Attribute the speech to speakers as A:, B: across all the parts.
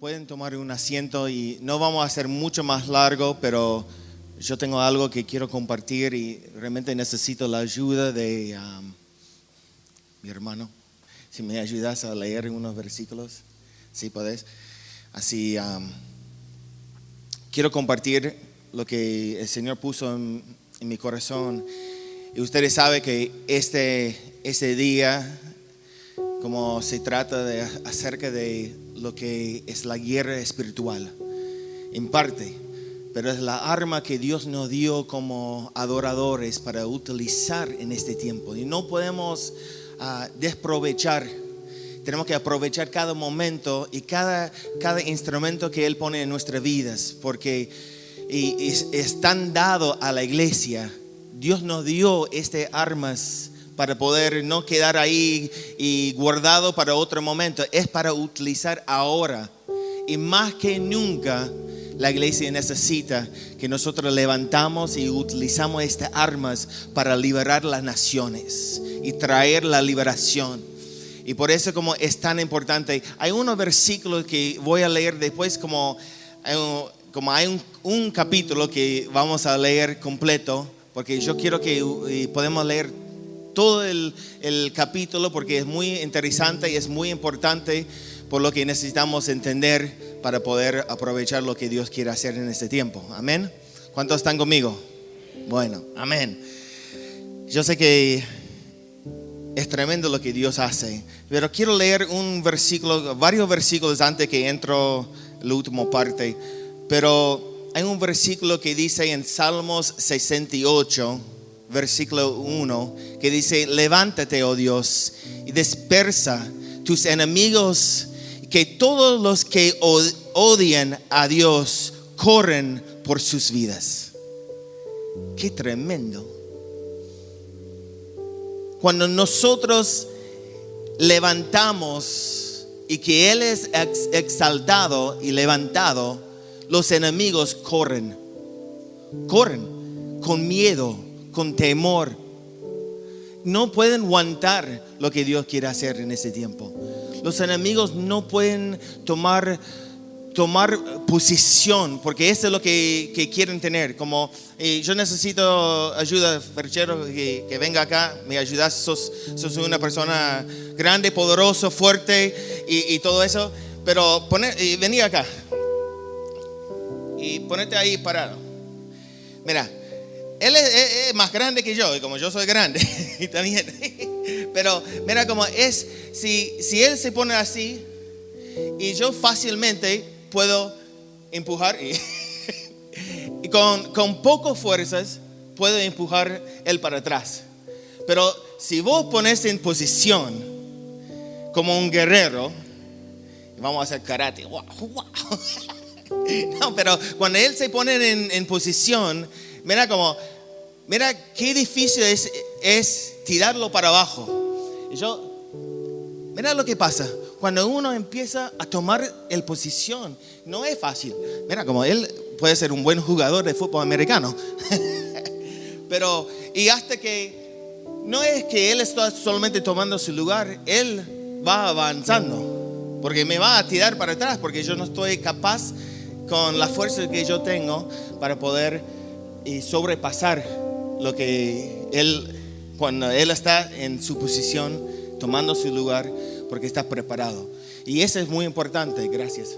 A: Pueden tomar un asiento y no vamos a hacer mucho más largo, pero yo tengo algo que quiero compartir y realmente necesito la ayuda de mi hermano. Si me ayudas a leer unos versículos, si podés. Así, quiero compartir lo que el Señor puso en mi corazón. Y ustedes saben que este día, como se trata acerca de lo que es la guerra espiritual, en parte, pero es la arma que Dios nos dio como adoradores para utilizar en este tiempo. Y no podemos desprovechar. Tenemos que aprovechar cada momento y cada instrumento que Él pone en nuestras vidas, porque es tan dado a la iglesia. Dios nos dio estas armas para poder no quedar ahí y guardado para otro momento. Es para utilizar ahora. Y más que nunca, la iglesia necesita que nosotros levantamos y utilizamos estas armas para liberar las naciones y traer la liberación. Y por eso como es tan importante. Hay unos versículos que voy a leer después, como hay un capítulo que vamos a leer completo, porque yo quiero que podamos leer todo el capítulo, porque es muy interesante y es muy importante por lo que necesitamos entender para poder aprovechar lo que Dios quiere hacer en este tiempo. Amén. ¿Cuántos están conmigo? Bueno, amén. Yo sé que es tremendo lo que Dios hace, pero quiero leer varios versículos antes que entro en la última parte. Pero hay un versículo que dice en Salmos 68, versículo 1, que dice: levántate, oh Dios, y dispersa tus enemigos, que todos los que odian a Dios corren por sus vidas. Qué tremendo. Cuando nosotros levantamos y que Él es exaltado y levantado, los enemigos corren con miedo, con temor. No pueden aguantar lo que Dios quiere hacer en ese tiempo. Los enemigos no pueden tomar posición, porque eso es lo que quieren tener. Como yo necesito ayuda, Ferchero, que venga acá, me ayudas. Sos una persona grande, poderoso, fuerte y todo eso. Pero vení acá y ponete ahí parado. Mira, él es más grande que yo, y como yo soy grande y también. Pero mira cómo es. Si él se pone así, y yo fácilmente puedo empujar y con pocas fuerzas puedo empujar él para atrás. Pero si vos pones en posición como un guerrero, vamos a hacer karate. No, pero cuando él se pone en posición, mira qué difícil es tirarlo para abajo. Y mira lo que pasa. Cuando uno empieza a tomar el posición, no es fácil. Mira, como él puede ser un buen jugador de fútbol americano. Pero, y hasta que no es que él está solamente tomando su lugar, él va avanzando. Porque me va a tirar para atrás, porque yo no estoy capaz con la fuerza que yo tengo para poder sobrepasar lo que cuando él está en su posición, tomando su lugar, porque está preparado. Y eso es muy importante. Gracias.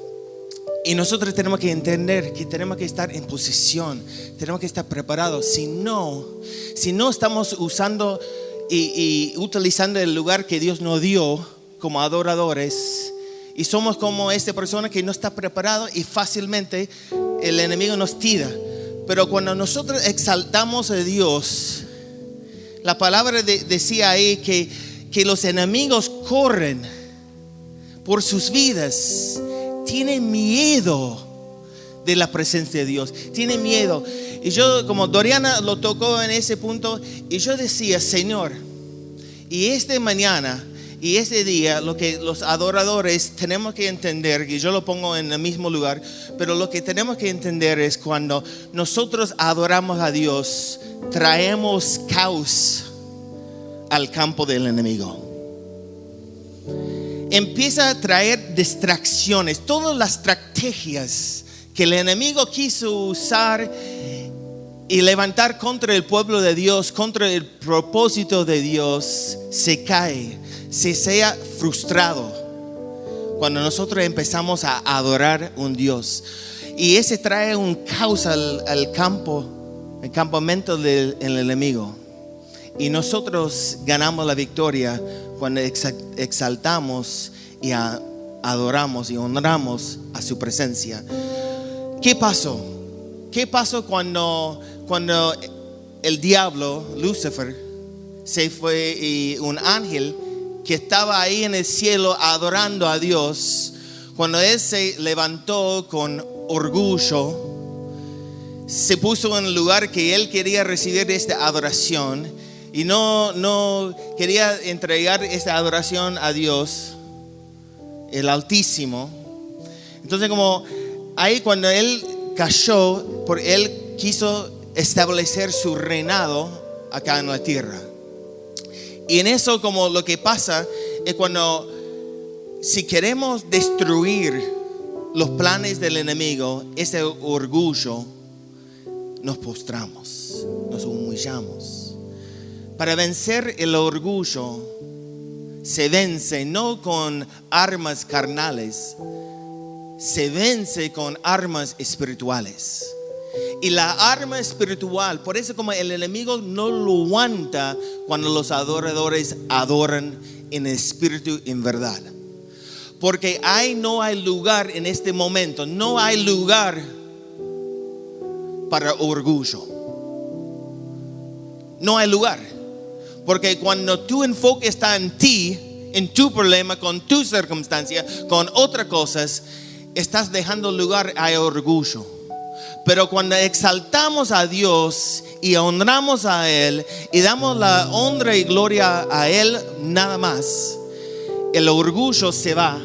A: Y nosotros tenemos que entender que tenemos que estar en posición, tenemos que estar preparados. Si no estamos usando y utilizando el lugar que Dios nos dio como adoradores, y somos como esta persona que no está preparado y fácilmente el enemigo nos tira. Pero cuando nosotros exaltamos a Dios, la palabra decía ahí que los enemigos corren por sus vidas. Tienen miedo de la presencia de Dios. Tienen miedo. Y yo, como Doriana lo tocó en ese punto, y yo decía: Señor, y esta mañana y ese día, lo que los adoradores tenemos que entender, y yo lo pongo en el mismo lugar, pero lo que tenemos que entender es cuando nosotros adoramos a Dios, traemos caos al campo del enemigo. empieza a traer distracciones, todas las estrategias que el enemigo quiso usar y levantar contra el pueblo de Dios, contra el propósito de Dios, se cae, se sea frustrado cuando nosotros empezamos a adorar a un Dios. Y ese trae un caos al campo, el campamento del enemigo. Y nosotros ganamos la victoria cuando exaltamos y adoramos y honramos a su presencia. ¿Qué pasó? ¿Qué pasó cuando el diablo, Lucifer, se fue y un ángel que estaba ahí en el cielo adorando a Dios, cuando él se levantó con orgullo, se puso en el lugar que él quería recibir esta adoración y no quería entregar esta adoración a Dios, el Altísimo? Entonces, como ahí cuando él cayó, por él quiso establecer su reinado acá en la tierra. Y en eso, como lo que pasa es cuando, si queremos destruir los planes del enemigo, ese orgullo, nos postramos, nos humillamos. Para vencer el orgullo, se vence no con armas carnales, se vence con armas espirituales. Y la arma espiritual, por eso como el enemigo no lo aguanta cuando los adoradores adoran en espíritu y en verdad. Porque no hay lugar en este momento, no hay lugar para orgullo. No hay lugar. Porque cuando tu enfoque está en ti, en tu problema, con tu circunstancia, con otras cosas, estás dejando lugar a orgullo. Pero cuando exaltamos a Dios y honramos a Él y damos la honra y gloria a Él nada más, el orgullo se va,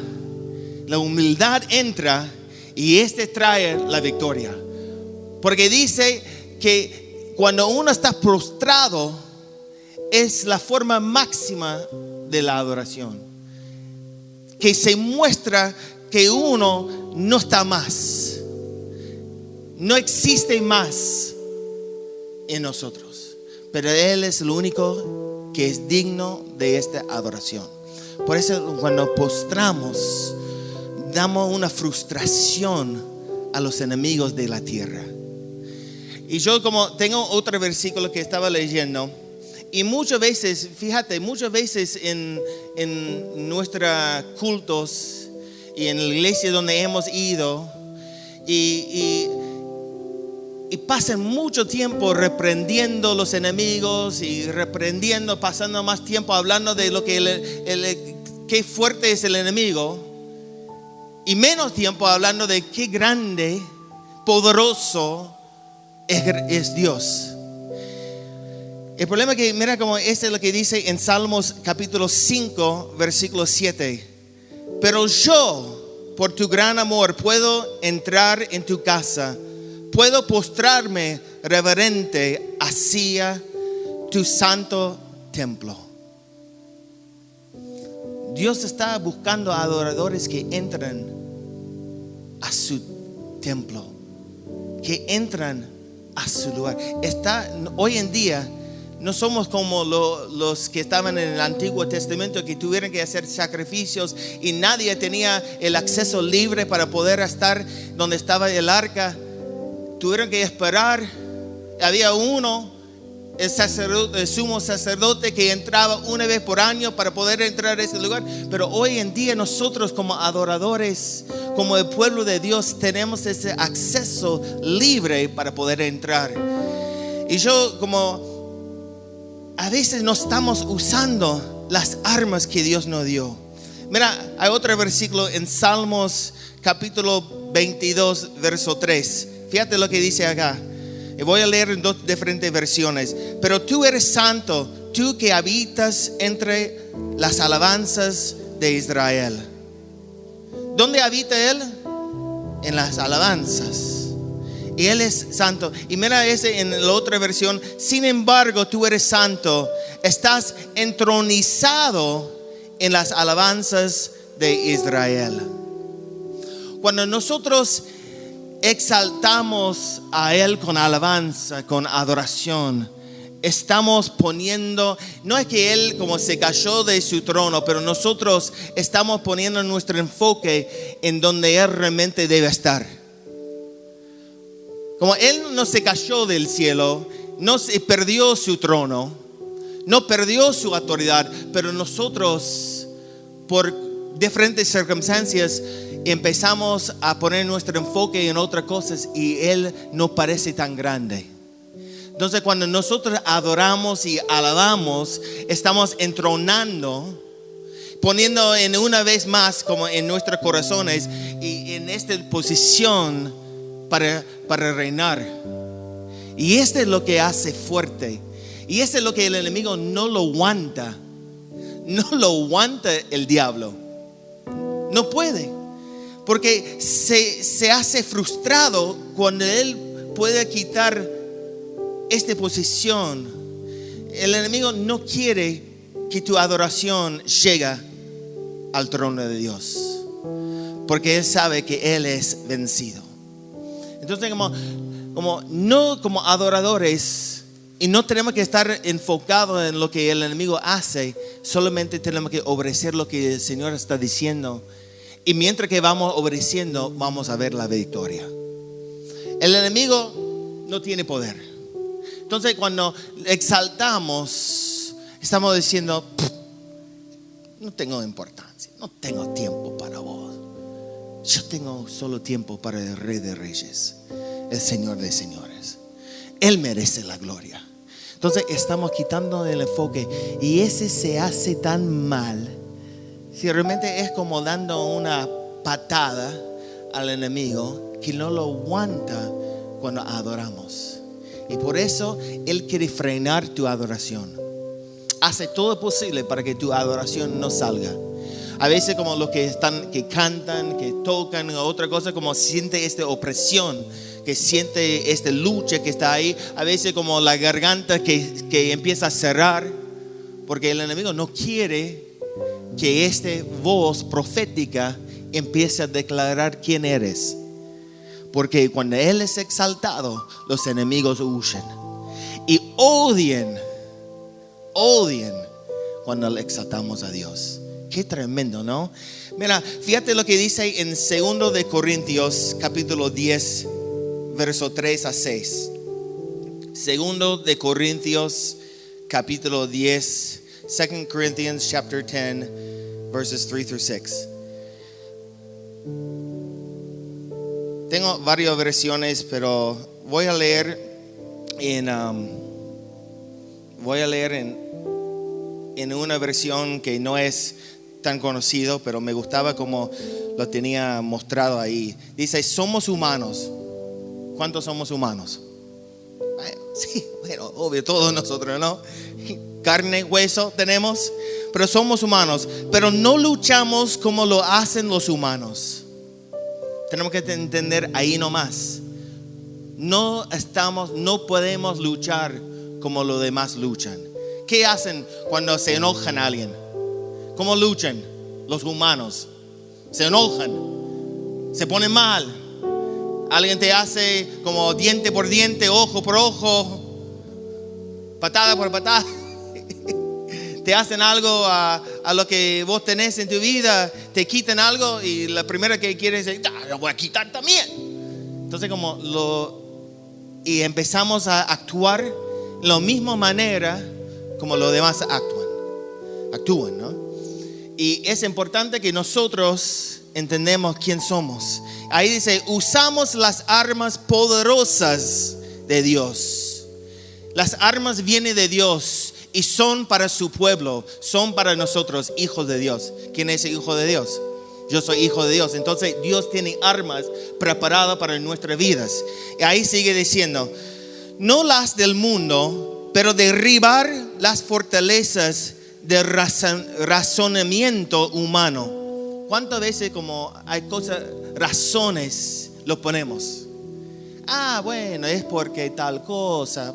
A: la humildad entra y trae la victoria. Porque dice que cuando uno está prostrado es la forma máxima de la adoración, que se muestra que uno no está más. No existe más en nosotros, pero Él es el único que es digno de esta adoración. Por eso cuando postramos, damos una frustración a los enemigos de la tierra. Y yo como tengo otro versículo que estaba leyendo, y muchas veces, fíjate, muchas veces en nuestros cultos y en la iglesia donde hemos ido, y pasan mucho tiempo reprendiendo los enemigos y pasando más tiempo hablando de lo que qué fuerte es el enemigo y menos tiempo hablando de qué grande, poderoso es Dios. El problema es que mira como es lo que dice en Salmos capítulo 5 versículo 7. Pero yo, por tu gran amor, puedo entrar en tu casa. Puedo postrarme reverente hacia tu santo templo. Dios está buscando adoradores que entran a su templo, que entran a su lugar. Hoy en día no somos como los que estaban en el Antiguo Testamento, que tuvieron que hacer sacrificios y nadie tenía el acceso libre para poder estar donde estaba el arca. Tuvieron que esperar. Había uno, el sumo sacerdote, que entraba una vez por año para poder entrar a ese lugar. Pero hoy en día nosotros como adoradores, como el pueblo de Dios, tenemos ese acceso libre para poder entrar. Y yo como a veces no estamos usando las armas que Dios nos dio. Mira, hay otro versículo en Salmos capítulo 22 verso 3. Fíjate lo que dice acá. Y voy a leer en dos diferentes versiones. Pero tú eres santo, tú que habitas entre las alabanzas de Israel. ¿Dónde habita Él? En las alabanzas. Y Él es santo. Y mira ese en la otra versión. Sin embargo, tú eres santo. Estás entronizado en las alabanzas de Israel. Cuando nosotros exaltamos a Él con alabanza, con adoración, estamos poniendo, no es que Él como se cayó de su trono, pero nosotros estamos poniendo nuestro enfoque en donde Él realmente debe estar. Como Él no se cayó del cielo, no se perdió su trono, no perdió su autoridad, pero nosotros por diferentes circunstancias empezamos a poner nuestro enfoque en otras cosas y Él no parece tan grande. Entonces cuando nosotros adoramos y alabamos, estamos entronando, poniendo en una vez más como en nuestros corazones y en esta posición para reinar. Y esto es lo que hace fuerte. Y esto es lo que el enemigo no lo aguanta. No lo aguanta el diablo. No puede. Porque se hace frustrado cuando él puede quitar esta posición. El enemigo no quiere que tu adoración llegue al trono de Dios, porque él sabe que él es vencido. Entonces como adoradores, y no tenemos que estar enfocados en lo que el enemigo hace, solamente tenemos que obedecer lo que el Señor está diciendo. Y mientras que vamos obedeciendo, vamos a ver la victoria. El enemigo no tiene poder. Entonces cuando exaltamos, estamos diciendo, no tengo importancia, no tengo tiempo para vos. Yo tengo solo tiempo para el Rey de Reyes, el Señor de Señores. Él merece la gloria. Entonces estamos quitando el enfoque y ese se hace tan mal. Si realmente es como dando una patada al enemigo que no lo aguanta cuando adoramos. Y por eso Él quiere frenar tu adoración. Hace todo posible para que tu adoración no salga. A veces como los que cantan, que tocan o otra cosa, como siente esta opresión, que siente esta lucha que está ahí. A veces como la garganta que empieza a cerrar, porque el enemigo no quiere que esta voz profética empiece a declarar quién eres. Porque cuando Él es exaltado, los enemigos huyen. Y odian cuando le exaltamos a Dios. Qué tremendo, ¿no? Mira, fíjate lo que dice en 2 de Corintios, capítulo 10, verso 3 a 6. 2 de Corintios, capítulo 10, 2 Corinthians, chapter 10, verses 3 through 6. Tengo varias versiones, pero voy a leer en una versión que no es tan conocido, pero me gustaba como lo tenía mostrado ahí. Dice, somos humanos. ¿Cuántos somos humanos? Sí, bueno, obvio, todos nosotros, ¿no? Carne, hueso tenemos, pero somos humanos. Pero no luchamos como lo hacen los humanos. Tenemos que entender ahí nomás. No podemos luchar como los demás luchan. ¿Qué hacen cuando se enojan a alguien? ¿Cómo luchan los humanos? Se enojan, se ponen mal. Alguien te hace como diente por diente, ojo por ojo, patada por patada. Te hacen algo a lo que vos tenés en tu vida, te quitan algo y la primera que quieres es, lo voy a quitar también. Entonces y empezamos a actuar de la misma manera como los demás actúan, ¿no? Y es importante que nosotros entendemos quién somos. Ahí dice, usamos las armas poderosas de Dios. Las armas vienen de Dios y son para su pueblo, son para nosotros, hijos de Dios. ¿Quién es el hijo de Dios? Yo soy hijo de Dios. Entonces Dios tiene armas preparadas para nuestras vidas. Y ahí sigue diciendo, no las del mundo, pero derribar las fortalezas de razonamiento humano. ¿Cuántas veces como hay cosas, razones, lo ponemos? Bueno, es porque tal cosa.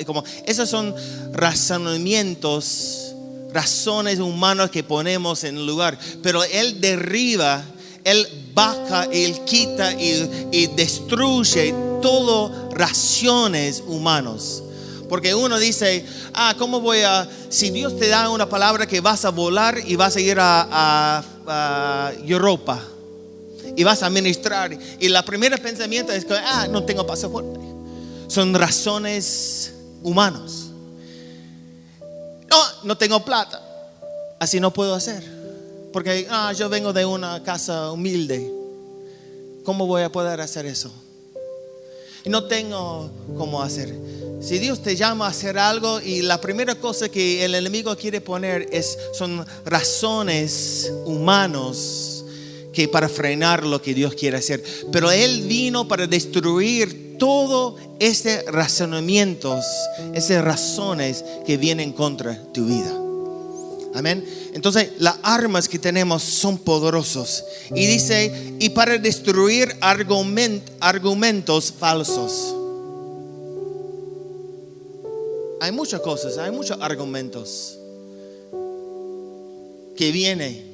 A: Como, esos son razonamientos razones humanas que ponemos en el lugar, pero Él derriba, Él baja, Él quita y destruye todo razones humanos. Porque uno dice, ¿cómo voy a...? Si Dios te da una palabra que vas a volar y vas a ir a Europa y vas a ministrar, y el primer pensamiento es que, no tengo pasaporte. Son razones humanos. No tengo plata, así no puedo hacer. Porque yo vengo de una casa humilde. ¿Cómo voy a poder hacer eso? Y no tengo cómo hacer. Si Dios te llama a hacer algo y la primera cosa que el enemigo quiere poner son razones humanos que para frenar lo que Dios quiere hacer. Pero Él vino para destruir todo ese razonamientos, esas razones que vienen contra tu vida. Amén. Entonces las armas que tenemos son poderosos. Y dice, y para destruir argumentos falsos. Hay muchas cosas, hay muchos argumentos que vienen.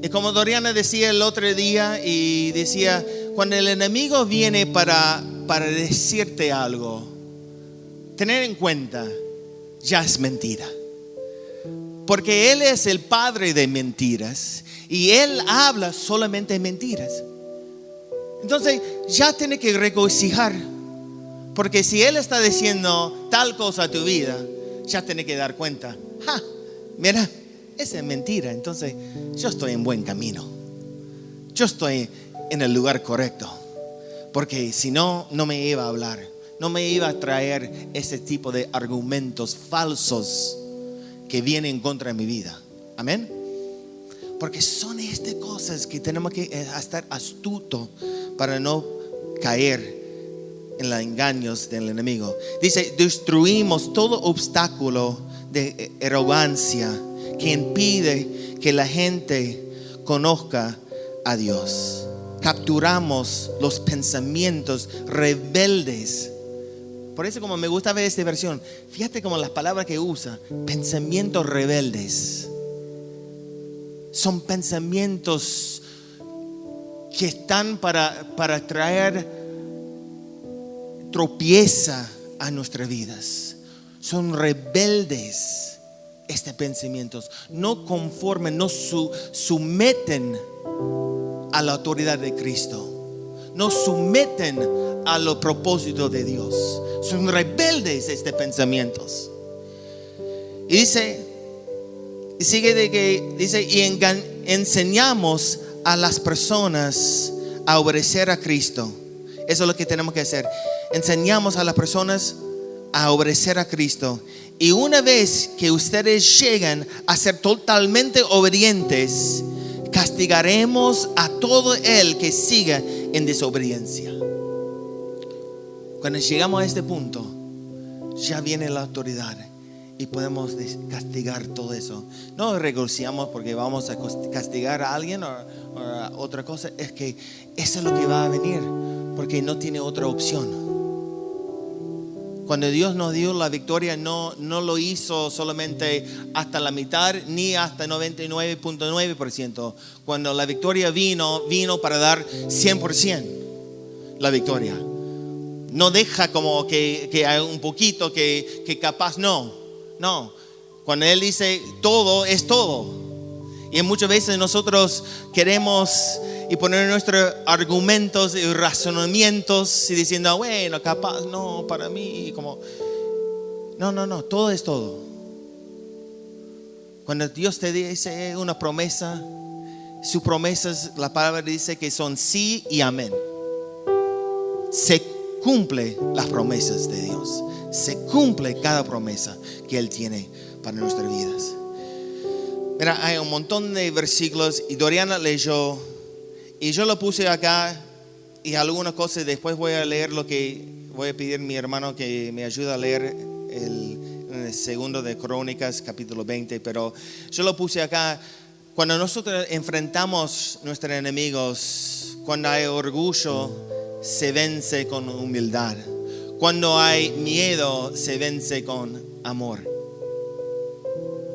A: Y como Doriana decía el otro día, y decía, cuando el enemigo viene para decirte algo, tener en cuenta, ya es mentira. Porque Él es el padre de mentiras y Él habla solamente mentiras. Entonces ya tiene que regocijar. Porque si Él está diciendo tal cosa a tu vida, ya tiene que dar cuenta. Mira, esa es mentira. Entonces yo estoy en buen camino. Yo estoy en el lugar correcto. Porque si no, no me iba a hablar. No me iba a traer ese tipo de argumentos falsos que vienen contra mi vida. Amén. Porque son estas cosas que tenemos que estar astutos para no caer en los engaños del enemigo. Dice, destruimos todo obstáculo de arrogancia que impide que la gente conozca a Dios. Capturamos los pensamientos rebeldes. Por eso como me gusta ver esta versión, fíjate como las palabras que usa, pensamientos rebeldes. Son pensamientos que están para traer tropieza a nuestras vidas. Son rebeldes estos pensamientos. No conforman, no someten a la autoridad de Cristo. No someten a los propósitos de Dios. Son rebeldes estos pensamientos. Y dice, y sigue de que dice, y enseñamos a las personas a obedecer a Cristo. Eso es lo que tenemos que hacer. Enseñamos a las personas a obedecer a Cristo. Y una vez que ustedes llegan a ser totalmente obedientes, castigaremos a todo el que siga en desobediencia. Cuando llegamos a este punto, ya viene la autoridad y podemos castigar todo eso. No regocijamos porque vamos a castigar a alguien o a otra cosa. Es que eso es lo que va a venir, porque no tiene otra opción. Cuando Dios nos dio la victoria, no lo hizo solamente hasta la mitad ni hasta 99.9%. Cuando la victoria vino para dar 100% la victoria. No deja como que hay un poquito que capaz no. Cuando Él dice todo es todo. Y muchas veces nosotros queremos y poner nuestros argumentos y razonamientos y diciendo, bueno, capaz, no, para mí, como... No, todo es todo. Cuando Dios te dice una promesa, sus promesas, la palabra dice que son sí y amén. Se cumple las promesas de Dios. Se cumple cada promesa que Él tiene para nuestras vidas. Mira, hay un montón de versículos y Doriana leyó. Y yo lo puse acá y algunas cosas después voy a leer lo que voy a pedir a mi hermano que me ayude a leer el segundo de Crónicas capítulo 20. Pero yo lo puse acá. Cuando nosotros enfrentamos a nuestros enemigos, cuando hay orgullo, se vence con humildad. Cuando hay miedo, se vence con amor.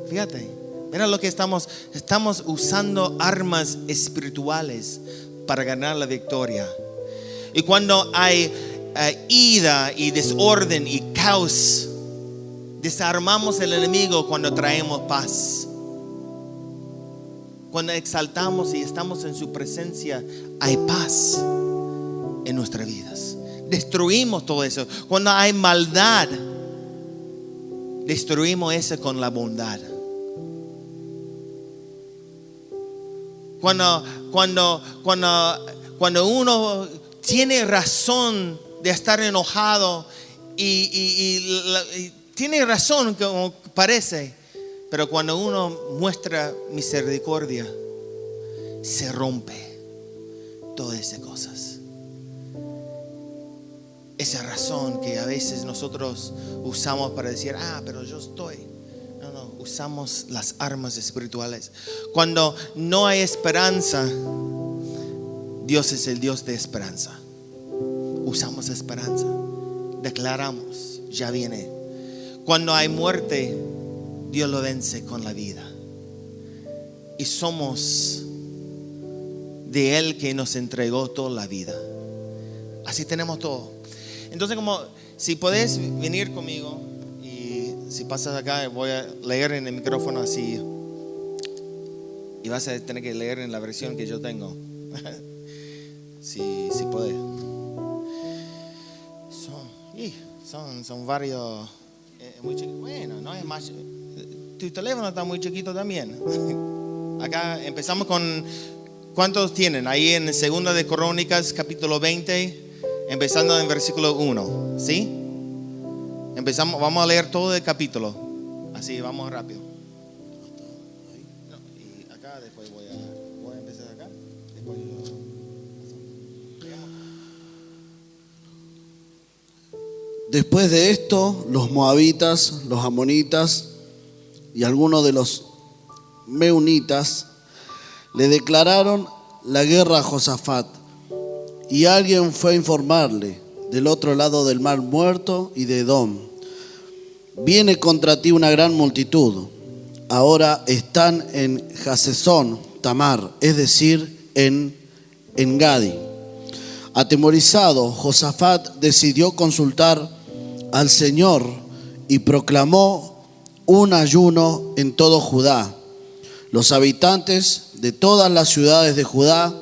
A: Fíjate, mira lo que estamos usando armas espirituales para ganar la victoria. Y cuando hay ira y desorden y caos, desarmamos el enemigo cuando traemos paz. Cuando exaltamos y estamos en su presencia, hay paz en nuestras vidas. Destruimos todo eso. Cuando hay maldad, destruimos eso con la bondad. Cuando uno tiene razón de estar enojado y tiene razón como parece, pero cuando uno muestra misericordia, se rompe todas esas cosas. Esa razón que a veces nosotros usamos para decir, pero yo estoy. No, usamos las armas espirituales. Cuando no hay esperanza, Dios es el Dios de esperanza. Usamos esperanza. Declaramos, ya viene. Cuando hay muerte, Dios lo vence con la vida. Y somos de Él que nos entregó toda la vida. Así tenemos todo. Entonces, como si podés venir conmigo, y si pasas acá, voy a leer en el micrófono así, y vas a tener que leer en la versión que yo tengo. si podés. Son varios. Muy chiquitos. Bueno, no es más. Tu teléfono está muy chiquito también. Acá empezamos con. ¿Cuántos tienen? Ahí en 2 de Crónicas, capítulo 20. Empezando en versículo 1, ¿sí? Vamos a leer todo el capítulo. Así, vamos rápido. Y acá después voy a empezar acá. Después
B: Después de esto, los moabitas, los amonitas y algunos de los meunitas le declararon la guerra a Josafat. Y alguien fue a informarle del otro lado del mar Muerto y de Edom: viene contra ti una gran multitud. Ahora están en Hasezón Tamar, es decir, en Engadi. Atemorizado, Josafat decidió consultar al Señor y proclamó un ayuno en todo Judá. Los habitantes de todas las ciudades de Judá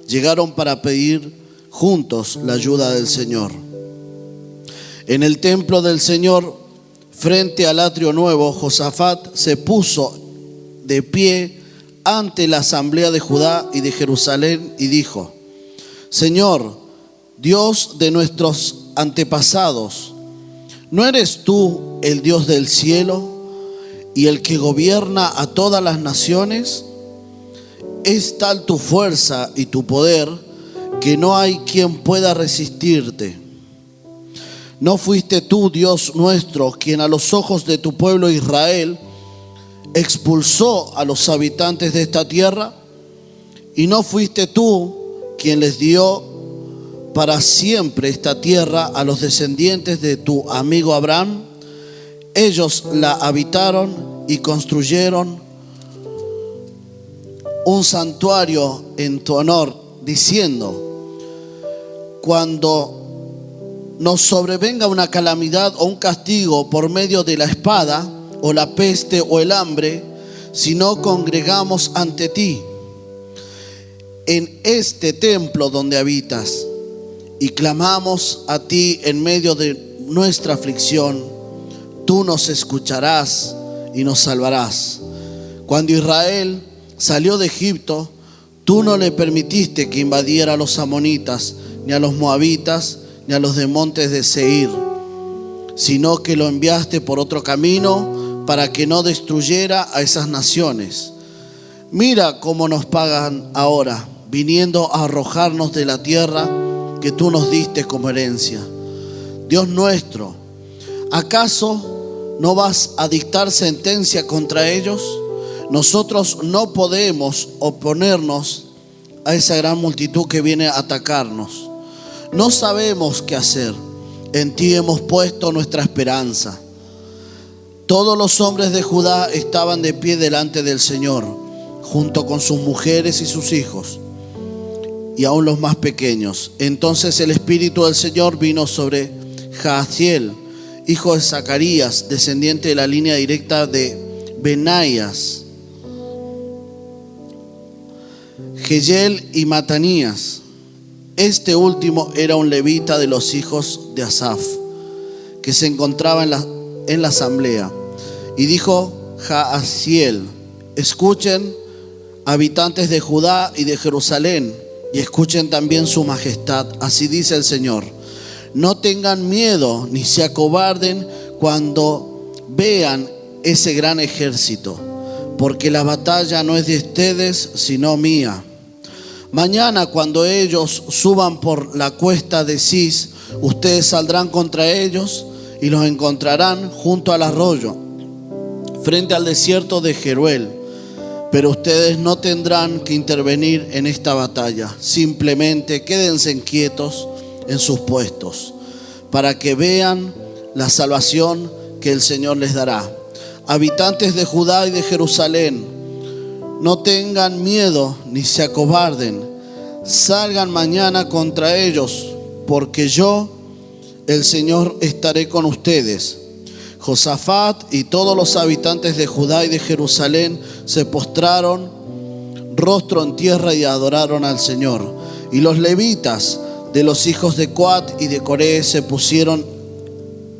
B: llegaron para pedir juntos la ayuda del Señor. En el templo del Señor, frente al atrio nuevo, Josafat se puso de pie ante la asamblea de Judá y de Jerusalén y dijo: Señor, Dios de nuestros antepasados, ¿no eres tú el Dios del cielo y el que gobierna a todas las naciones? Es tal tu fuerza y tu poder que no hay quien pueda resistirte. ¿No fuiste tú, Dios nuestro, quien a los ojos de tu pueblo Israel expulsó a los habitantes de esta tierra? ¿Y no fuiste tú quien les dio para siempre esta tierra a los descendientes de tu amigo Abraham? Ellos la habitaron y construyeron un santuario en tu honor, diciendo: cuando nos sobrevenga una calamidad o un castigo por medio de la espada o la peste o el hambre, si no congregamos ante ti en este templo donde habitas y clamamos a ti en medio de nuestra aflicción, tú nos escucharás y nos salvarás. Cuando Israel salió de Egipto, tú no le permitiste que invadiera a los amonitas, ni a los moabitas, ni a los de montes de Seir, sino que lo enviaste por otro camino para que no destruyera a esas naciones. Mira cómo nos pagan ahora, viniendo a arrojarnos de la tierra que tú nos diste como herencia. Dios nuestro, ¿acaso no vas a dictar sentencia contra ellos? Nosotros no podemos oponernos a esa gran multitud que viene a atacarnos. No sabemos qué hacer. En ti hemos puesto nuestra esperanza. Todos los hombres de Judá estaban de pie delante del Señor, junto con sus mujeres y sus hijos, y aún los más pequeños. Entonces el Espíritu del Señor vino sobre Jaasiel, hijo de Zacarías, descendiente de la línea directa de Benaías, Jehiel y Matanías. Este último era un levita de los hijos de Asaf, que se encontraba en la asamblea. Y dijo Jaasiel: escuchen, habitantes de Judá y de Jerusalén, y escuchen también su majestad. Así dice el Señor: no tengan miedo ni se acobarden cuando vean ese gran ejército, porque la batalla no es de ustedes, sino mía. Mañana, cuando ellos suban por la cuesta de Cis, ustedes saldrán contra ellos y los encontrarán junto al arroyo, frente al desierto de Jeruel. Pero ustedes no tendrán que intervenir en esta batalla. Simplemente quédense quietos en sus puestos, para que vean la salvación que el Señor les dará. Habitantes de Judá y de Jerusalén, no tengan miedo ni se acobarden. Salgan mañana contra ellos, porque yo, el Señor, estaré con ustedes. Josafat y todos los habitantes de Judá y de Jerusalén se postraron rostro en tierra y adoraron al Señor. Y los levitas de los hijos de Coat y de Coré se pusieron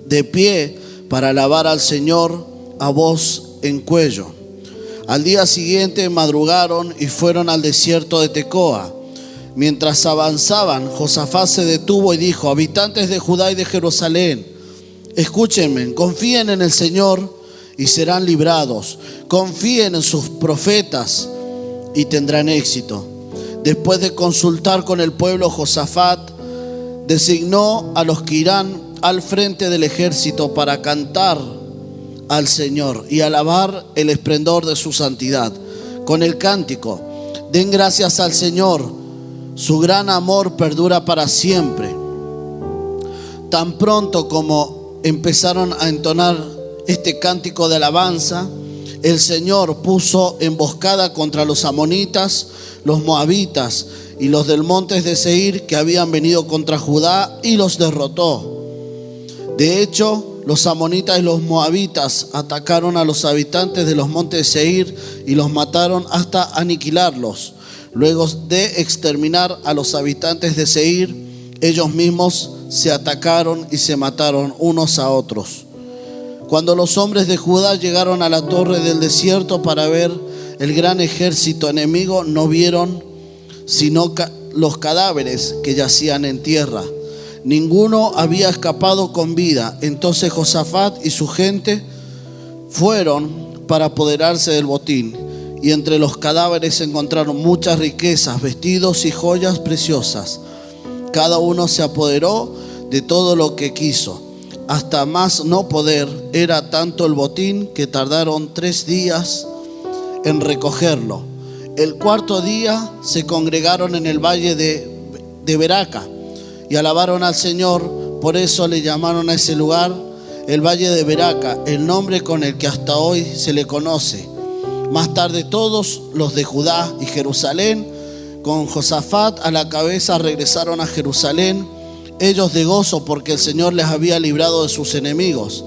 B: de pie para alabar al Señor a voz en cuello. Al día siguiente madrugaron y fueron al desierto de Tecoa. Mientras avanzaban, Josafat se detuvo y dijo: habitantes de Judá y de Jerusalén, escúchenme, confíen en el Señor y serán librados. Confíen en sus profetas y tendrán éxito. Después de consultar con el pueblo, Josafat designó a los que irán al frente del ejército para cantar al Señor y alabar el esplendor de su santidad con el cántico: den gracias al Señor, su gran amor perdura para siempre. Tan pronto como empezaron a entonar este cántico de alabanza, el Señor puso emboscada contra los amonitas, los moabitas y los del monte de Seir, que habían venido contra Judá, y los derrotó. De hecho, los amonitas y los moabitas atacaron a los habitantes de los montes de Seir y los mataron hasta aniquilarlos. Luego de exterminar a los habitantes de Seir, ellos mismos se atacaron y se mataron unos a otros. Cuando los hombres de Judá llegaron a la torre del desierto para ver el gran ejército enemigo, no vieron sino los cadáveres que yacían en tierra. Ninguno había escapado con vida. Entonces Josafat y su gente fueron para apoderarse del botín, y entre los cadáveres encontraron muchas riquezas, vestidos y joyas preciosas. Cada uno se apoderó de todo lo que quiso, hasta más no poder. Era tanto el botín que tardaron 3 días en recogerlo. El cuarto día se congregaron en el valle de Beraca y alabaron al Señor. Por eso le llamaron a ese lugar el valle de Beraca, el nombre con el que hasta hoy se le conoce. Más tarde todos los de Judá y Jerusalén, con Josafat a la cabeza, regresaron a Jerusalén, ellos de gozo porque el Señor les había librado de sus enemigos.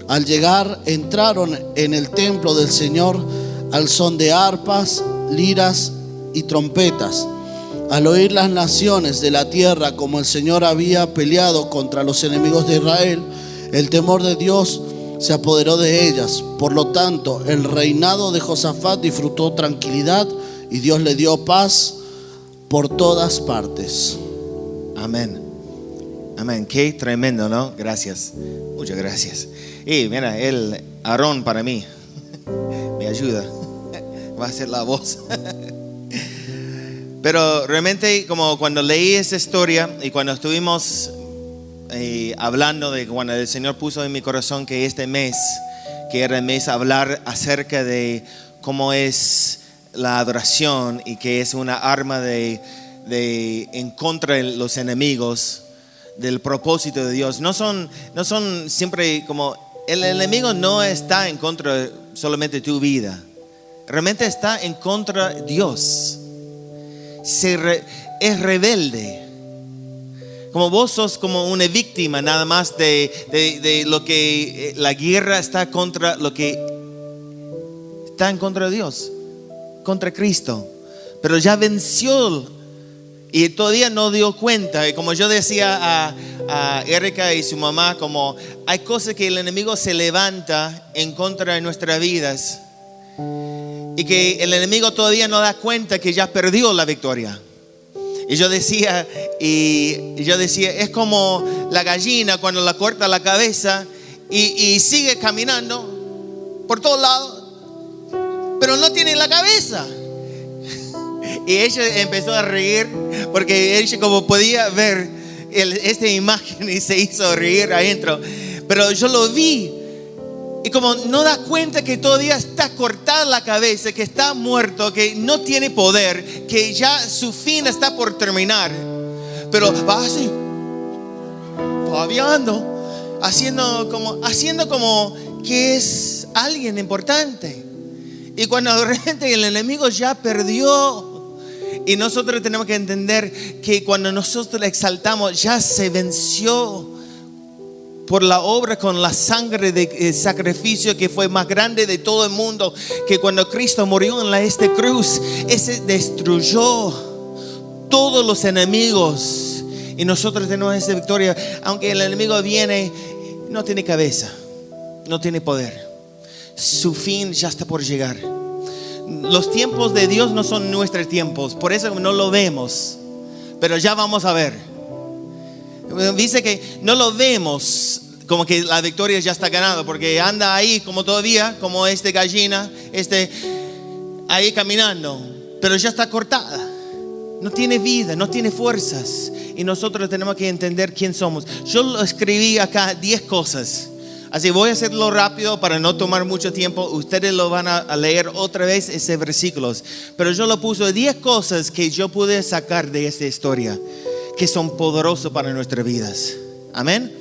B: Al llegar, entraron en el templo del Señor al son de arpas, liras y trompetas. Al oír las naciones de la tierra como el Señor había peleado contra los enemigos de Israel, el temor de Dios se apoderó de ellas. Por lo tanto, el reinado de Josafat disfrutó tranquilidad y Dios le dio paz por todas partes.
A: Amén. Amén. Qué tremendo, ¿no? Gracias. Muchas gracias. Y mira, el Aarón para mí me ayuda. Va a ser la voz. Pero realmente, como cuando leí esa historia y cuando estuvimos hablando de cuando el Señor puso en mi corazón que este mes, que era el mes, hablar acerca de cómo es la adoración y que es una arma de en contra de los enemigos, del propósito de Dios. No son siempre como el enemigo no está en contra solamente de tu vida. Realmente está en contra de Dios. Es rebelde. Como vos sos como una víctima nada más de lo que la guerra está contra, lo que está en contra de Dios, contra Cristo. Pero ya venció y todavía no dio cuenta. Y como yo decía a Erika y su mamá, como hay cosas que el enemigo se levanta en contra de nuestras vidas y que el enemigo todavía no da cuenta que ya perdió la victoria. Y yo decía, es como la gallina cuando la corta la cabeza y sigue caminando por todos lados, pero no tiene la cabeza. Y ella empezó a reír porque ella como podía ver esta imagen y se hizo reír adentro. Pero yo lo vi y como no da cuenta que todavía está cortada la cabeza, que está muerto, que no tiene poder, que ya su fin está por terminar. Pero va así, babeando, haciendo como que es alguien importante. Y cuando de repente el enemigo ya perdió. Y nosotros tenemos que entender que cuando nosotros le exaltamos, ya se venció por la obra con la sangre de sacrificio que fue más grande de todo el mundo. Que cuando Cristo murió en esta cruz, ese destruyó todos los enemigos. Y nosotros tenemos esa victoria. Aunque el enemigo viene, no tiene cabeza, no tiene poder. Su fin ya está por llegar. Los tiempos de Dios no son nuestros tiempos, por eso no lo vemos, pero ya vamos a ver. Dice que no lo vemos como que la victoria ya está ganada, porque anda ahí como todavía, como gallina, ahí caminando, pero ya está cortada. No tiene vida, no tiene fuerzas. Y nosotros tenemos que entender quién somos. Yo lo escribí acá 10 cosas. Así voy a hacerlo rápido para no tomar mucho tiempo. Ustedes lo van a leer otra vez esos versículos. Pero yo lo puse 10 cosas que yo pude sacar de esta historia, que son poderosas para nuestras vidas. Amén.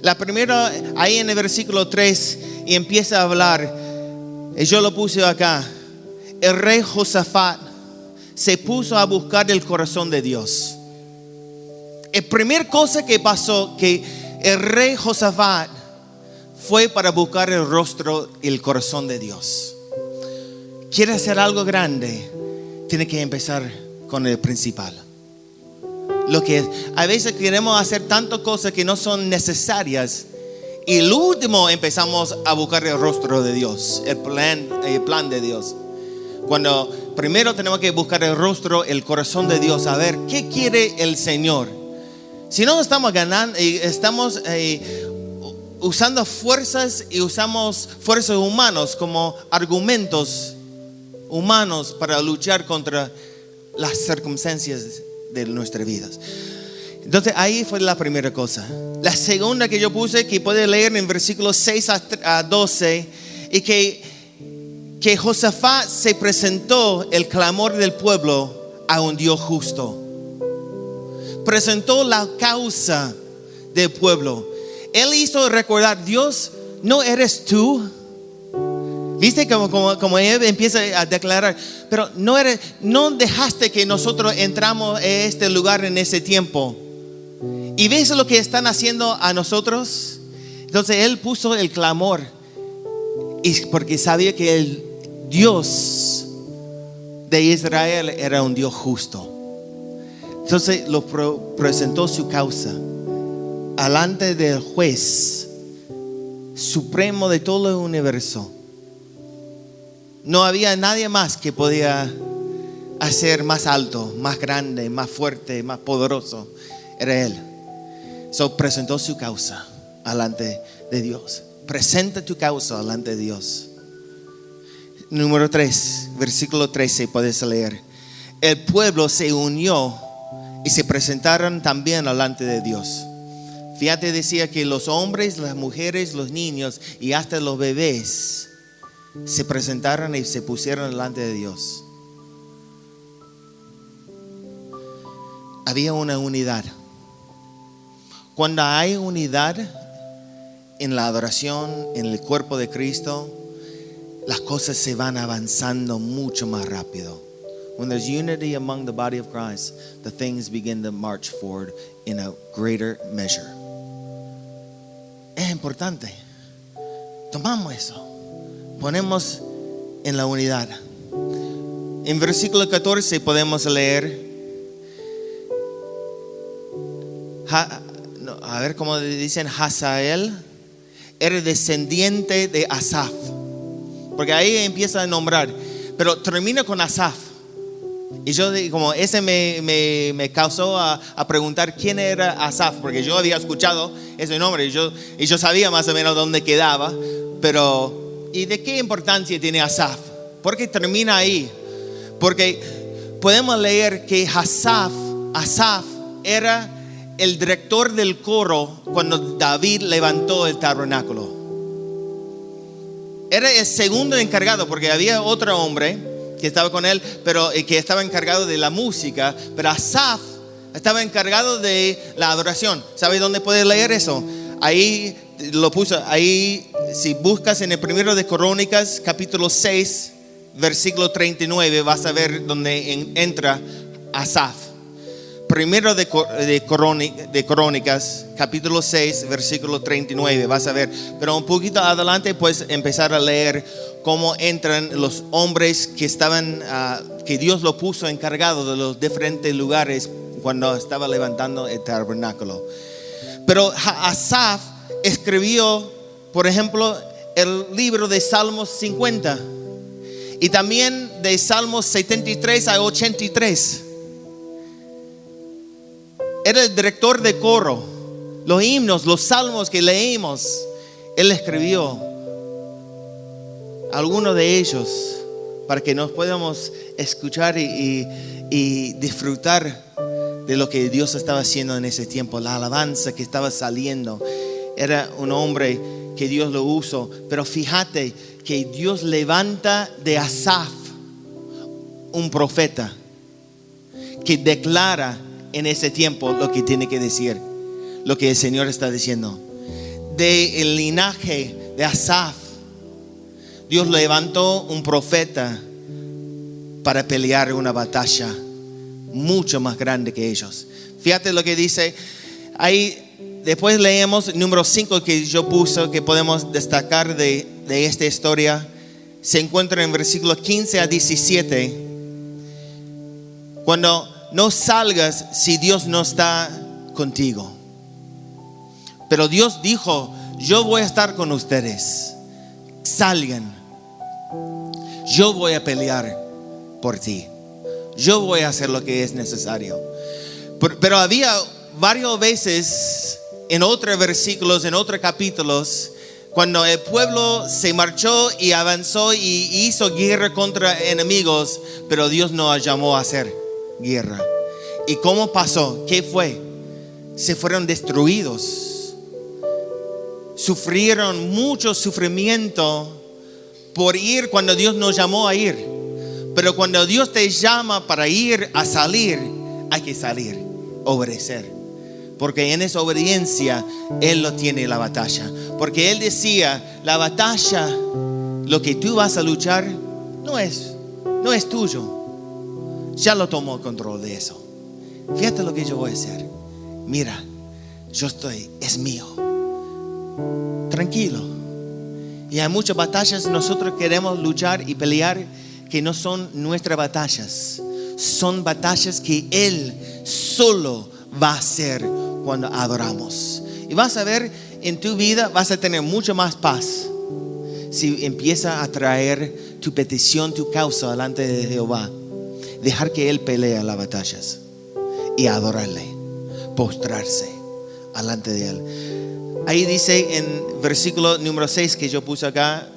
A: La primera, ahí en el versículo 3, y empieza a hablar. Y yo lo puse acá. El rey Josafat se puso a buscar el corazón de Dios. La primera cosa que pasó, que el rey Josafat fue para buscar el rostro y el corazón de Dios. Quiere hacer algo grande, tiene que empezar con el principal. Lo que a veces queremos hacer tantas cosas que no son necesarias, y el último empezamos a buscar el rostro de Dios, el plan de Dios. Cuando primero tenemos que buscar el rostro, el corazón de Dios, a ver qué quiere el Señor. Si no estamos ganando, estamos usando fuerzas y usamos fuerzas humanas como argumentos humanos para luchar contra las circunstancias de nuestras vidas. Entonces ahí fue la primera cosa. La segunda que yo puse, que puede leer en versículos 6 a 12, y que Josafat se presentó el clamor del pueblo a un Dios justo. Presentó la causa del pueblo. Él hizo recordar, Dios, ¿no eres tú? ¿Viste como él empieza a declarar? Pero no dejaste que nosotros entramos en este lugar en ese tiempo. ¿Y ves lo que están haciendo a nosotros? Entonces él puso el clamor, y porque sabía que el Dios de Israel era un Dios justo. Entonces lo presentó su causa alante del juez supremo de todo el universo. No había nadie más que podía hacer más alto, más grande, más fuerte, más poderoso. Era él. Presentó su causa alante de Dios. Presenta tu causa alante de Dios. Número 3, versículo 13, puedes leer. El pueblo se unió y se presentaron también delante de Dios. Fíjate, decía que los hombres, las mujeres, los niños y hasta los bebés se presentaron y se pusieron delante de Dios. Había una unidad. Cuando hay unidad, en la adoración, en el cuerpo de Cristo, las cosas se van avanzando mucho más rápido. When there's unity among the body of Christ, the things begin to march forward in a greater measure. Es importante. Tomamos eso. Ponemos en la unidad. En versículo 14 podemos leer, a ver cómo dicen, Hazael era descendiente de Asaf, porque ahí empieza a nombrar, pero termina con Asaf. Y yo, como ese me causó a preguntar quién era Asaf, porque yo había escuchado ese nombre y yo sabía más o menos dónde quedaba, pero ¿y de qué importancia tiene Asaf? ¿Por qué termina ahí? Porque podemos leer que Asaf era el director del coro cuando David levantó el tabernáculo. Era el segundo encargado, porque había otro hombre que estaba con él, pero que estaba encargado de la música, pero Asaf estaba encargado de la adoración. ¿Sabes dónde puedes leer eso? Ahí lo puso, ahí si buscas en el primero de Crónicas, capítulo 6, versículo 39, vas a ver donde entra Asaf. Primero de Crónicas, capítulo 6, versículo 39, vas a ver. Pero un poquito adelante puedes empezar a leer cómo entran los hombres que estaban, que Dios lo puso encargado de los diferentes lugares cuando estaba levantando el tabernáculo. Pero Asaf escribió, por ejemplo, el libro de Salmos 50 y también de Salmos 73 a 83. Era el director de coro. Los himnos, los salmos que leímos, él escribió algunos de ellos para que nos podamos escuchar y disfrutar de lo que Dios estaba haciendo en ese tiempo. La alabanza que estaba saliendo. Era un hombre que Dios lo usó. Pero fíjate que Dios levanta de Asaf un profeta que declara en ese tiempo lo que tiene que decir, lo que el Señor está diciendo. Del linaje de Asaf, Dios levantó un profeta para pelear una batalla mucho más grande que ellos. Fíjate lo que dice ahí. Después leemos número 5 que yo puse, que podemos destacar de esta historia. Se encuentra en versículos 15 a 17. Cuando no salgas si Dios no está contigo. Pero Dios dijo, yo voy a estar con ustedes. Salgan. Yo voy a pelear por ti. Yo voy a hacer lo que es necesario. Pero había varias veces en otros versículos, en otros capítulos, cuando el pueblo se marchó y avanzó y hizo guerra contra enemigos, pero Dios nos llamó a hacer guerra. ¿Y cómo pasó? ¿Qué fue? Se fueron destruidos. Sufrieron mucho sufrimiento por ir cuando Dios nos llamó a ir. Pero cuando Dios te llama para ir a salir, hay que salir, obedecer. Porque en esa obediencia Él lo tiene la batalla. Porque Él decía, la batalla, lo que tú vas a luchar, no es tuyo. Ya lo tomó control de eso. Fíjate lo que yo voy a hacer. Mira, es mío. Tranquilo. Y hay muchas batallas nosotros queremos luchar y pelear que no son nuestras batallas. Son batallas que Él solo va a hacer cuando adoramos. Y vas a ver, en tu vida vas a tener mucho más paz si empieza a traer tu petición, tu causa delante de Jehová. Dejar que Él pelee las batallas y adorarle, postrarse delante de Él. Ahí dice en versículo número 6 que yo puse acá,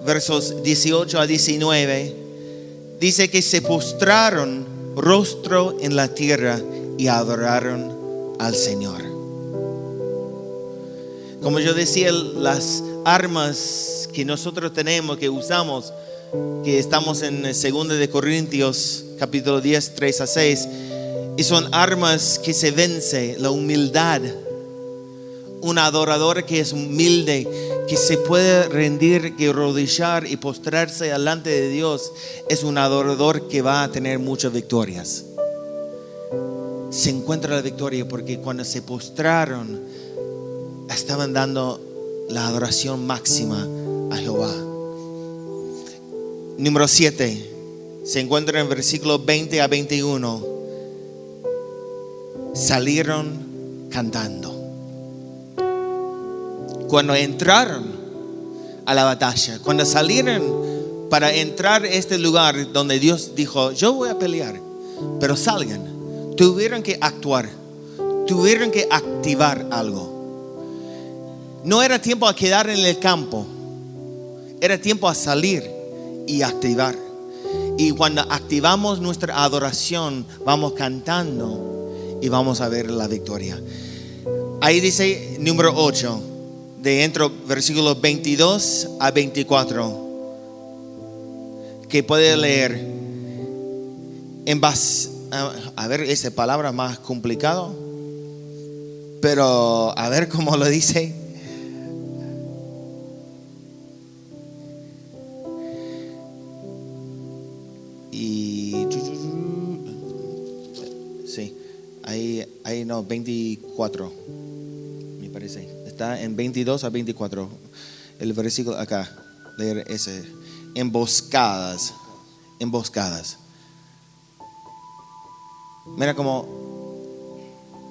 A: versos 18 a 19, dice que se postraron rostro en la tierra y adoraron al Señor. Como yo decía, las armas que nosotros tenemos, que usamos, que estamos en 2 de Corintios capítulo 10, 3 a 6, y son armas que se vence, la humildad, un adorador que es humilde, que se puede rendir, que arrodillar y postrarse delante de Dios, es un adorador que va a tener muchas victorias. Se encuentra la victoria porque cuando se postraron, estaban dando la adoración máxima a Jehová. Número 7, se encuentra en versículos 20 a 21. Salieron cantando. Cuando entraron a la batalla, cuando salieron para entrar a este lugar donde Dios dijo, yo voy a pelear, pero salgan, tuvieron que actuar, tuvieron que activar algo. No era tiempo a quedar en el campo, era tiempo a salir y activar. Y cuando activamos nuestra adoración, vamos cantando y vamos a ver la victoria. Ahí dice número 8, dentro versículos 22 a 24, que puede leer en base, a ver, esa palabra más complicado, pero a ver cómo lo dice. Y sí, ahí no, 24 me parece. Está en 22 a 24 el versículo acá. Leer ese. Emboscadas. Mira como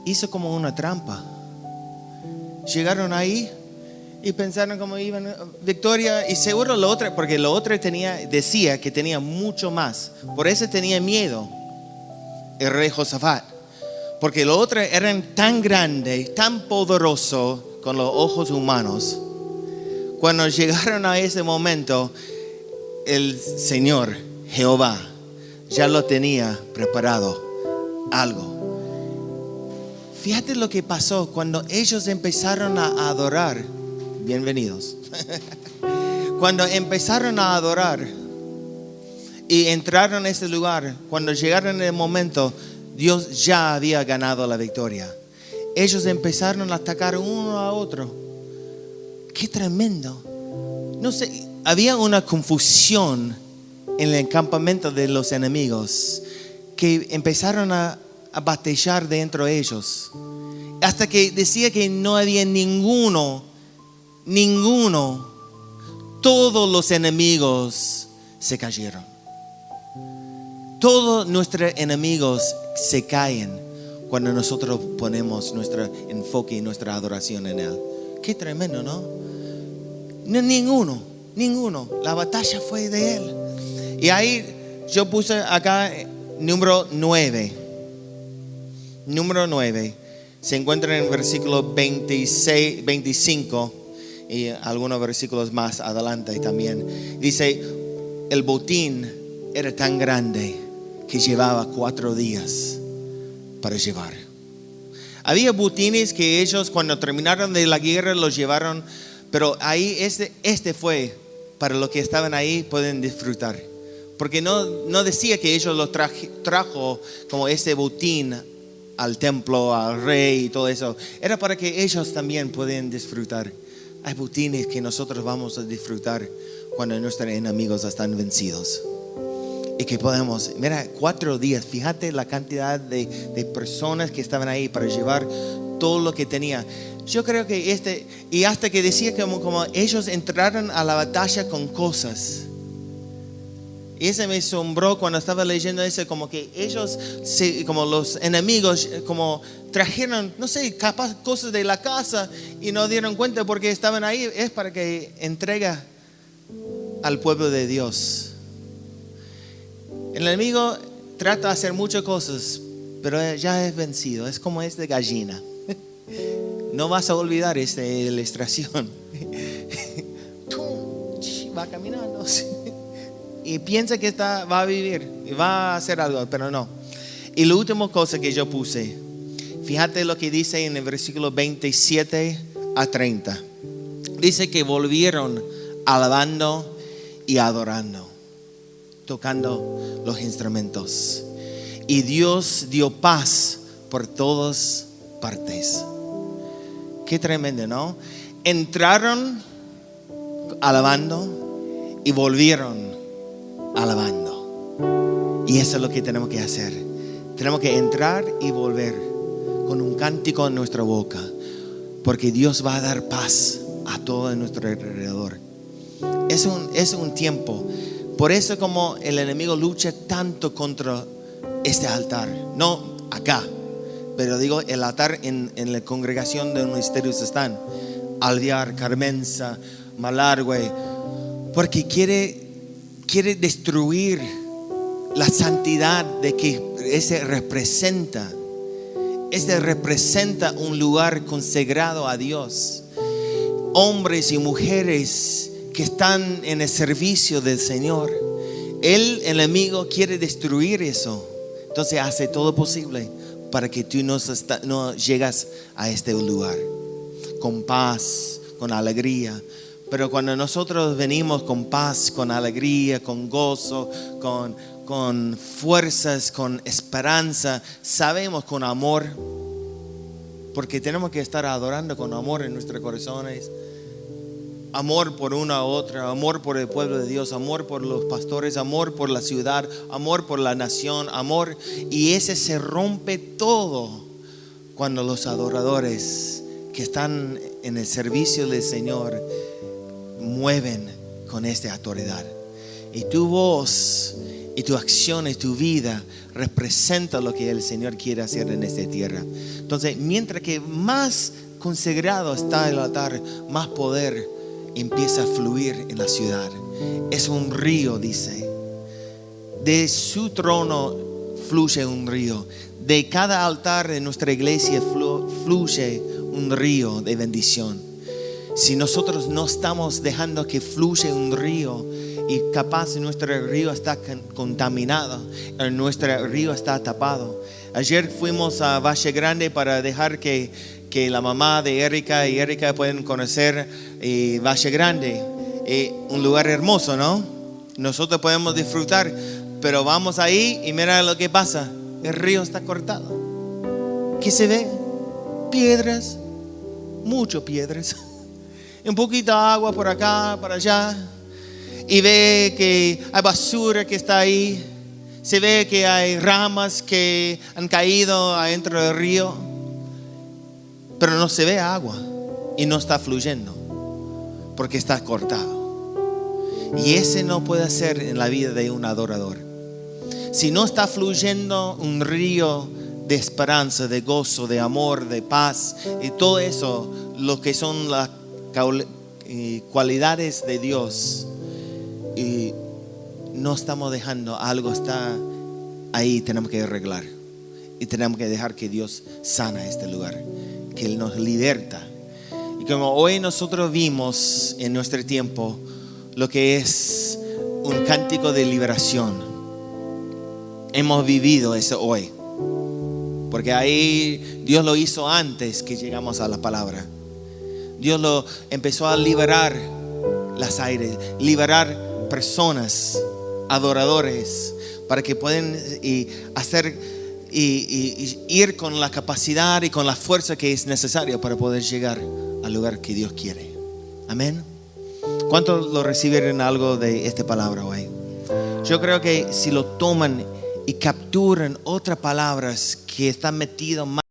A: hizo como una trampa. Llegaron ahí y pensaron como iban victoria, y seguro lo otro, porque lo otro decía que tenía mucho más. Por eso tenía miedo el rey Josafat, porque los otros eran tan grandes, tan poderosos con los ojos humanos. Cuando llegaron a ese momento, el Señor Jehová ya lo tenía preparado algo. Fíjate lo que pasó cuando ellos empezaron a adorar. Bienvenidos. Cuando empezaron a adorar y entraron a ese lugar, cuando llegaron en el momento, Dios ya había ganado la victoria. Ellos empezaron a atacar uno a otro. Qué tremendo. No sé, había una confusión en el campamento de los enemigos, que empezaron a batallar dentro de ellos, hasta que decía que no había ninguno, todos los enemigos se cayeron. Todos nuestros enemigos se caen cuando nosotros ponemos nuestro enfoque y nuestra adoración en Él. Qué tremendo, ¿no? Ninguno. La batalla fue de Él. Y ahí yo puse acá número 9. Número 9. Se encuentra en el versículo 26, 25 y algunos versículos más adelante también. Dice, el botín era tan grande que llevaba 4 días para llevar. Había botines que ellos cuando terminaron de la guerra los llevaron, pero ahí este fue para los que estaban ahí pueden disfrutar. Porque no decía que ellos los trajo como ese botín al templo, al rey y todo eso. Era para que ellos también puedan disfrutar. Hay botines que nosotros vamos a disfrutar cuando nuestros enemigos están vencidos. Y que podemos, mira, 4 días, fíjate la cantidad de personas que estaban ahí para llevar todo lo que tenía. Yo creo que y hasta que decía como ellos entraron a la batalla con cosas. Y ese me asombró cuando estaba leyendo eso, como que ellos, como los enemigos, como trajeron, no sé, capaz cosas de la casa y no dieron cuenta porque estaban ahí. Es para que entrega al pueblo de Dios. El enemigo trata de hacer muchas cosas, pero ya es vencido. Es como de gallina. No vas a olvidar esta ilustración. Va caminando y piensa que va a vivir y va a hacer algo, pero no. Y la última cosa que yo puse, fíjate lo que dice en el versículo 27 a 30. Dice que volvieron alabando y adorando, tocando los instrumentos. Y Dios dio paz por todas partes. Qué tremendo, ¿no? Entraron alabando y volvieron alabando. Y eso es lo que tenemos que hacer. Tenemos que entrar y volver con un cántico en nuestra boca, porque Dios va a dar paz a todo nuestro alrededor. Es un tiempo. Por eso como el enemigo lucha tanto contra este altar, no acá, pero digo el altar en la congregación de los ministerios están, Alvear, Carmenza, Malargüe, porque quiere destruir la santidad de que ese representa un lugar consagrado a Dios. Hombres y mujeres que están en el servicio del Señor. El enemigo quiere destruir eso. Entonces hace todo posible para que tú no llegas a este lugar con paz, con alegría. Pero cuando nosotros venimos con paz, con alegría, con gozo, con fuerzas, con esperanza, sabemos con amor, porque tenemos que estar adorando con amor en nuestros corazones. Amor por una a otra, amor por el pueblo de Dios, amor por los pastores, amor por la ciudad, amor por la nación, amor. Y ese se rompe todo cuando los adoradores que están en el servicio del Señor mueven con esta autoridad. Y tu voz y tu acción y tu vida representa lo que el Señor quiere hacer en esta tierra. Entonces, mientras que más consagrado está el altar, más poder empieza a fluir en la ciudad. Es un río, dice. De su trono fluye un río. De cada altar de nuestra iglesia fluye un río de bendición. Si nosotros no estamos dejando que fluya un río, y capaz nuestro río está contaminado, nuestro río está tapado. Ayer fuimos a Valle Grande para dejar que la mamá de Erika y Erika pueden conocer Valle Grande. Un lugar hermoso, ¿no? Nosotros podemos disfrutar, pero vamos ahí y mira lo que pasa. El río está cortado. ¿Qué se ve? Piedras, muchas piedras. Un poquito de agua por acá, para allá. Y ve que hay basura que está ahí. Se ve que hay ramas que han caído adentro del río. Pero no se ve agua y no está fluyendo porque está cortado. Y ese no puede ser en la vida de un adorador. Si no está fluyendo un río de esperanza, de gozo, de amor, de paz y todo eso, lo que son las cualidades de Dios, y no estamos dejando, algo está ahí, tenemos que arreglar y tenemos que dejar que Dios sana este lugar, que Él nos liberta. Y como hoy nosotros vimos en nuestro tiempo lo que es un cántico de liberación, hemos vivido eso hoy, porque ahí Dios lo hizo antes que llegamos a la palabra. Dios lo empezó a liberar las aires, liberar personas, adoradores, para que puedan hacer y ir con la capacidad y con la fuerza que es necesaria para poder llegar al lugar que Dios quiere. Amén. ¿Cuántos lo recibieron algo de esta palabra hoy? Yo creo que si lo toman y capturan otras palabras que están metidas más